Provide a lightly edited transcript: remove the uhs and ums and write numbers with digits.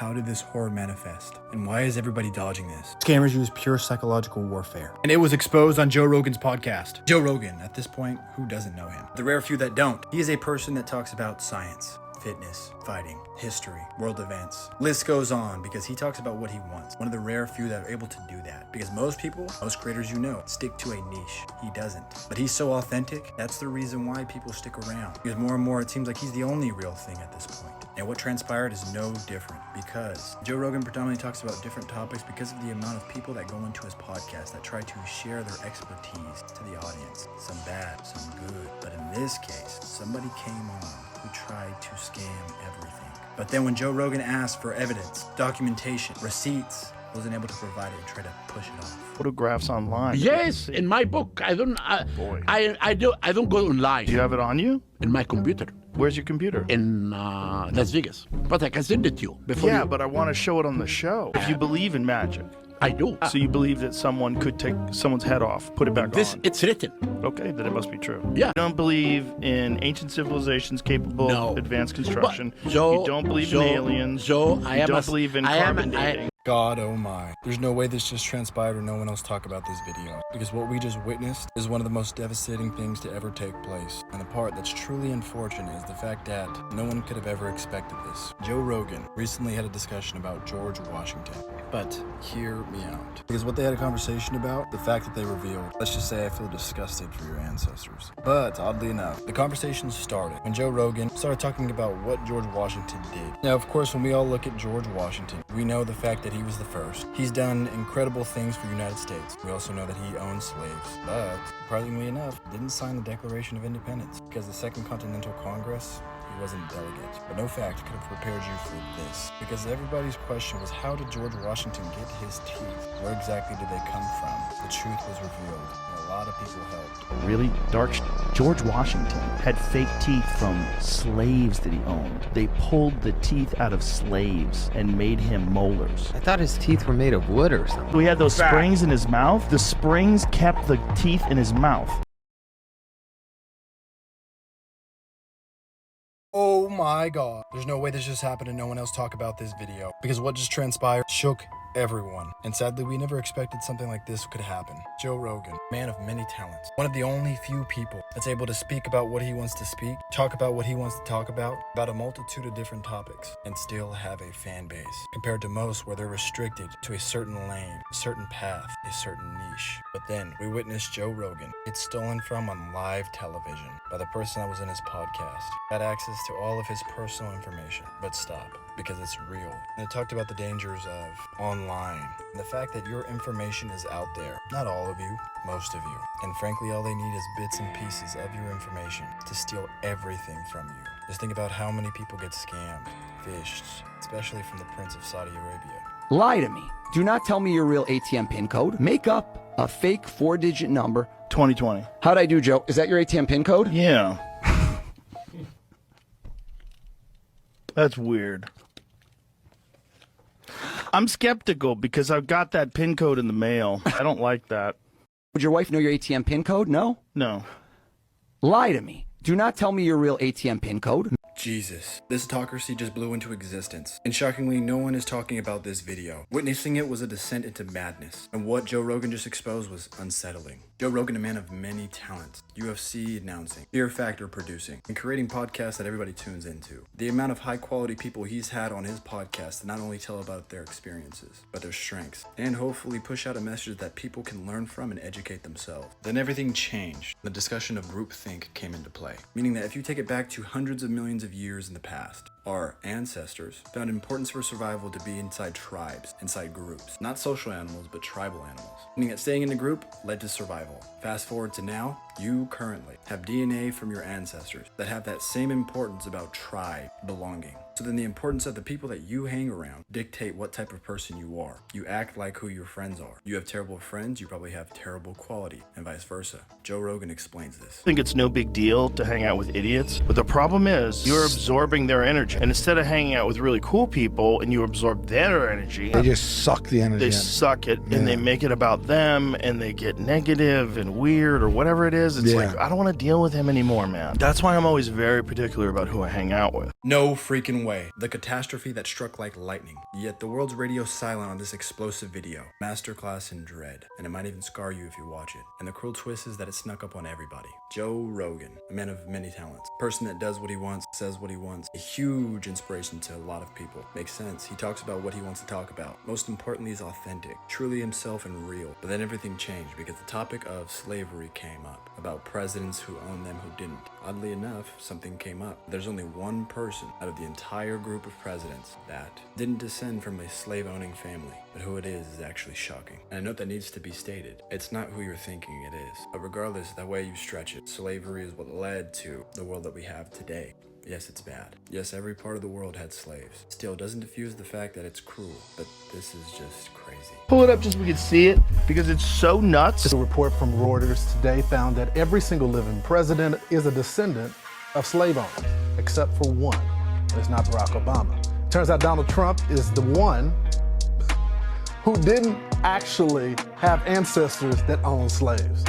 how did this horror manifest? And why is everybody dodging this? Scammers use pure psychological warfare. And it was exposed on Joe Rogan's podcast. Joe Rogan, at this point, who doesn't know him? The rare few that don't. He is a person that talks about science, fitness, fighting, history, world events. List goes on because he talks about what he wants. One of the rare few that are able to do that. Because most people, most creators you know, stick to a niche. He doesn't. But he's so authentic, that's the reason why people stick around. Because more and more it seems like he's the only real thing at this point. And what transpired is no different because Joe Rogan predominantly talks about different topics because of the amount of people that go into his podcast that try to share their expertise to the audience. Some bad, some good. But in this case, somebody came on who tried to scam everything. But then when Joe Rogan asked for evidence, documentation, receipts, wasn't able to provide it and tried to push it off. Photographs online. Yes, in my book. I don't go online. Do you have it on you? In my computer. Where's your computer? In Las Vegas. But I can send it to you before. Yeah, you... but I want to show it on the show. If you believe in magic. I do. So you believe that someone could take someone's head off, put it back on? It's written. Okay, then it must be true. Yeah. You don't believe in ancient civilizations capable of advanced construction. But, you don't believe in aliens. You don't believe in carbon dating. God, oh my. There's no way this just transpired or no one else talk about this video. Because what we just witnessed is one of the most devastating things to ever take place. And the part that's truly unfortunate is the fact that no one could have ever expected this. Joe Rogan recently had a discussion about George Washington. But hear me out. Because what they had a conversation about, the fact that they revealed, let's just say I feel disgusted for your ancestors. But oddly enough, the conversation started when Joe Rogan started talking about what George Washington did. Now, of course, when we all look at George Washington, we know the fact that he was the first. He's done incredible things for the United States. We also know that he owned slaves, but surprisingly enough, didn't sign the Declaration of Independence because the Second Continental Congress, he wasn't a delegate. But no fact could have prepared you for this, because everybody's question was, how did George Washington get his teeth? Where exactly did they come from? The truth was revealed, and a lot of people helped. Really dark George Washington had fake teeth from slaves that he owned. They pulled the teeth out of slaves and made him molars. I thought his teeth were made of wood or something. We had those springs in his mouth. The springs kept the teeth in his mouth. Oh my god. There's no way this just happened and no one else talk about this video. Because what just transpired shook everyone. And sadly, we never expected something like this could happen. Joe Rogan, man of many talents. One of the only few people that's able to speak about what he wants to speak, talk about what he wants to talk about a multitude of different topics, and still have a fan base. Compared to most where they're restricted to a certain lane, a certain path, a certain niche. But then we witnessed Joe Rogan get stolen from on live television by the person that was in his podcast. Had access to all of his personal information. But stop, because it's real. And it talked about the dangers of online and the fact that your information is out there. Not all of you, most of you. And frankly, all they need is bits and pieces of your information to steal everything from you. Just think about how many people get scammed, fished, especially from the Prince of Saudi Arabia. Lie to me. Do not tell me your real ATM PIN code. Make up a fake 4-digit number. 2020. How'd I do, Joe? Is that your ATM PIN code? Yeah. That's weird. I'm skeptical because I've got that PIN code in the mail. I don't like that. Would your wife know your ATM PIN code? No? No. Lie to me. Do not tell me your real ATM PIN code. Jesus, this autocracy just blew into existence. And shockingly, no one is talking about this video. Witnessing it was a descent into madness. And what Joe Rogan just exposed was unsettling. Joe Rogan, a man of many talents, UFC announcing, Fear Factor producing, and creating podcasts that everybody tunes into. The amount of high quality people he's had on his podcast to not only tell about their experiences, but their strengths, and hopefully push out a message that people can learn from and educate themselves. Then everything changed. The discussion of groupthink came into play, meaning that if you take it back to hundreds of millions of years in the past, our ancestors found importance for survival to be inside tribes, inside groups. Not social animals, but tribal animals. Meaning that staying in a group led to survival. Fast forward to now, you currently have DNA from your ancestors that have that same importance about tribe, belonging. So then the importance of the people that you hang around dictate what type of person you are. You act like who your friends are. You have terrible friends, you probably have terrible quality, and vice versa. Joe Rogan explains this. I think it's no big deal to hang out with idiots, but the problem is you're absorbing their energy. energy. And instead of hanging out with really cool people and you absorb their energy, They just suck the energy they in. suck it Yeah. and they make it about them and they get negative and weird or whatever it is. It's Yeah. like, I don't want to deal with him anymore, man. That's why I'm always very particular about who I hang out with. No freaking way. The catastrophe that struck like lightning. Yet the world's radio silent on this explosive video. Masterclass in dread. And it might even scar you if you watch it. And the cruel twist is that it snuck up on everybody. Joe Rogan, a man of many talents. Person that does what he wants, says what he wants. A huge inspiration to a lot of people. Makes sense. He talks about what he wants to talk about. Most importantly, he's authentic. Truly himself and real. But then everything changed because the topic of slavery came up. About presidents who owned them who didn't. Oddly enough, something came up. There's only one person out of the entire group of presidents that didn't descend from a slave-owning family. But who it is actually shocking. And a note that needs to be stated. It's not who you're thinking it is. But regardless, that way you stretch it. Slavery is what led to the world that we have today. Yes, it's bad. Yes, every part of the world had slaves. Still, doesn't diffuse the fact that it's cruel. But this is just crazy. Pull it up just so we can see it because it's so nuts. A report from Reuters today found that every single living president is a descendant of slave owners, except for one. And it's not Barack Obama. Turns out Donald Trump is the one who didn't actually have ancestors that owned slaves.